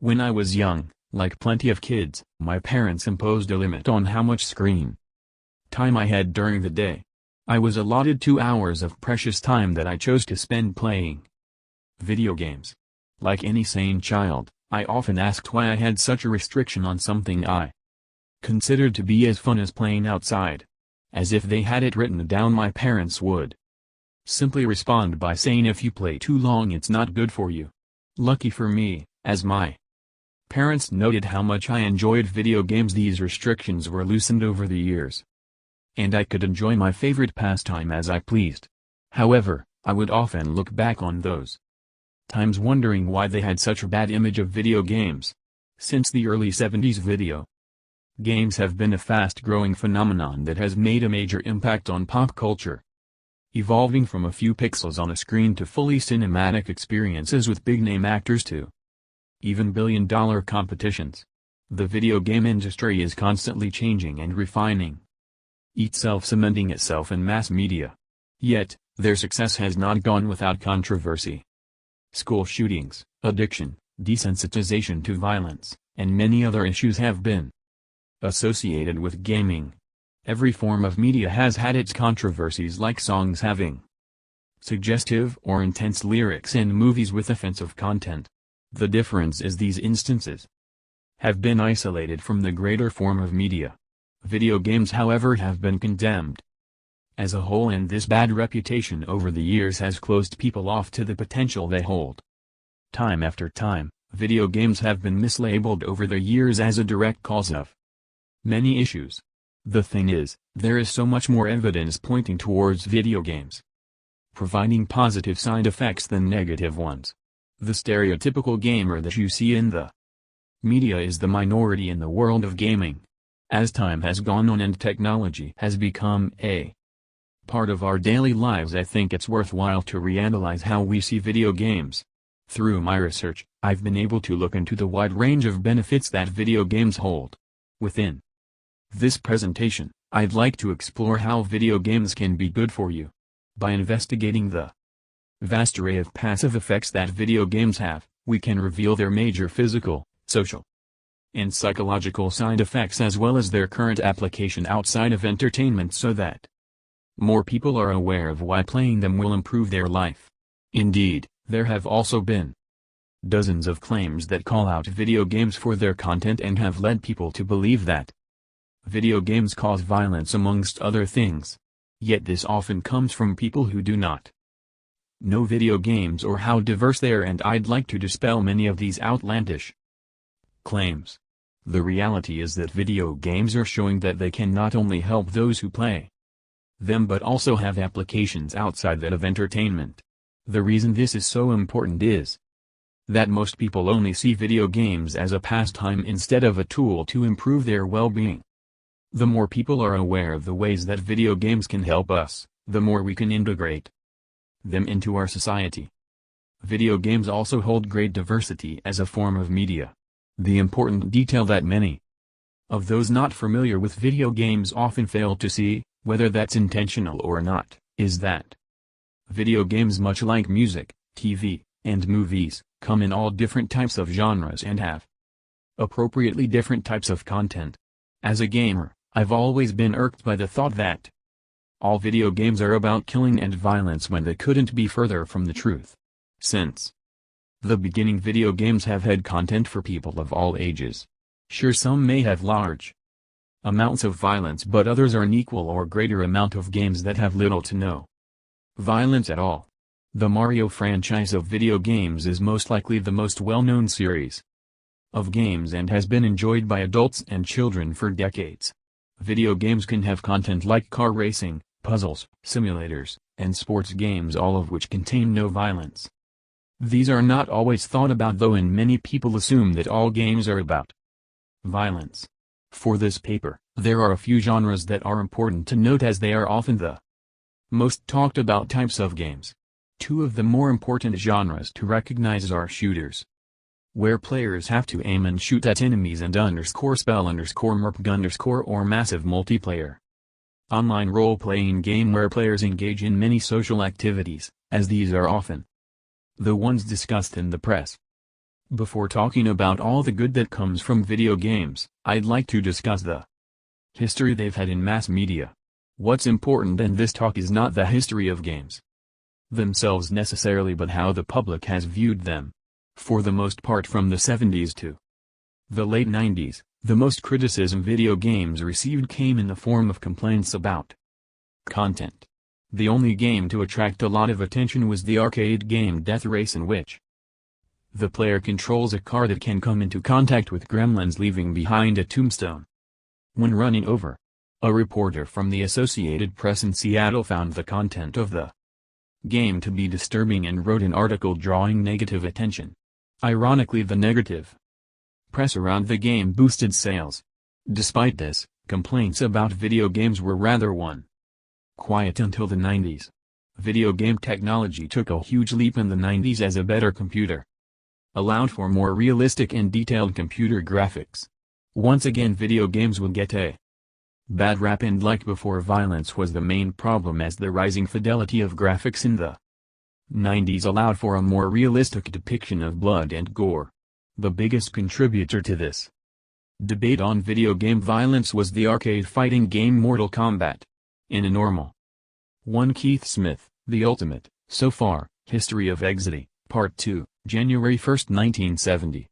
When I was young, like plenty of kids, my parents imposed a limit on how much screen time I had during the day. I was allotted 2 hours of precious time that I chose to spend playing video games. Like any sane child, I often asked why I had such a restriction on something I considered to be as fun as playing outside. As if they had it written down, my parents would simply respond by saying, if you play too long it's not good for you. Lucky for me, as my parents noted how much I enjoyed video games, these restrictions were loosened over the years, and I could enjoy my favorite pastime as I pleased. However, I would often look back on those times wondering why they had such a bad image of video games. Since the early 70s, video games have been a fast-growing phenomenon that has made a major impact on pop culture, evolving from a few pixels on a screen to fully cinematic experiences with big-name actors to even billion-dollar competitions. The video game industry is constantly changing and refining itself, cementing itself in mass media. Yet, their success has not gone without controversy. School shootings, addiction, desensitization to violence, and many other issues have been associated with gaming. Every form of media has had its controversies, like songs having suggestive or intense lyrics and movies with offensive content. The difference is these instances have been isolated from the greater form of media. Video games, however, have been condemned as a whole, and this bad reputation over the years has closed people off to the potential they hold. Time after time, video games have been mislabeled over the years as a direct cause of many issues. The thing is, there is so much more evidence pointing towards video games providing positive side effects than negative ones. The stereotypical gamer that you see in the media is the minority in the world of gaming. As time has gone on and technology has become a part of our daily lives, I think it's worthwhile to reanalyze how we see video games. Through my research, I've been able to look into the wide range of benefits that video games hold. Within this presentation, I'd like to explore how video games can be good for you. By investigating the vast array of passive effects that video games have, we can reveal their major physical, social, and psychological side effects, as well as their current application outside of entertainment, so that more people are aware of why playing them will improve their life. Indeed, there have also been dozens of claims that call out video games for their content and have led people to believe that video games cause violence, amongst other things. Yet this often comes from people who do not know video games or how diverse they are, and I'd like to dispel many of these outlandish claims. The reality is that video games are showing that they can not only help those who play them but also have applications outside that of entertainment. The reason this is so important is that most people only see video games as a pastime instead of a tool to improve their well-being. The more people are aware of the ways that video games can help us, the more we can integrate them into our society. Video games also hold great diversity as a form of media. The important detail that many of those not familiar with video games often fail to see, whether that's intentional or not, is that video games, much like music, TV, and movies, come in all different types of genres and have appropriately different types of content. As a gamer, I've always been irked by the thought that all video games are about killing and violence, when they couldn't be further from the truth. Since the beginning, video games have had content for people of all ages. Sure, some may have large amounts of violence, but others are an equal or greater amount of games that have little to no violence at all. The Mario franchise of video games is most likely the most well-known series of games and has been enjoyed by adults and children for decades. Video games can have content like car racing, puzzles, simulators, and sports games, all of which contain no violence. These are not always thought about though, and many people assume that all games are about violence. For this paper, there are a few genres that are important to note, as they are often the most talked about types of games. Two of the more important genres to recognize are shooters, where players have to aim and shoot at enemies, and _spell _merp or massive multiplayer online role-playing game where players engage in many social activities, as these are often the ones discussed in the press. Before talking about all the good that comes from video games, I'd like to discuss the history they've had in mass media. What's important in this talk is not the history of games themselves necessarily, but how the public has viewed them. For the most part, from the 70s to the late 90s, the most criticism video games received came in the form of complaints about content. The only game to attract a lot of attention was the arcade game Death Race, in which the player controls a car that can come into contact with gremlins, leaving behind a tombstone when running over. A reporter from the Associated Press in Seattle found the content of the game to be disturbing and wrote an article drawing negative attention. Ironically, the negative press around the game boosted sales. Despite this, complaints about video games were rather quiet until the 90s. Video game technology took a huge leap in the 90s as a better computer allowed for more realistic and detailed computer graphics. Once again, video games will get a bad rap, and like before, violence was the main problem, as the rising fidelity of graphics in the 90s allowed for a more realistic depiction of blood and gore. The biggest contributor to this debate on video game violence was the arcade fighting game Mortal Kombat. In a normal 1 Keith Smith, The Ultimate, So Far, History of Exidy, Part 2, January 1, 1970.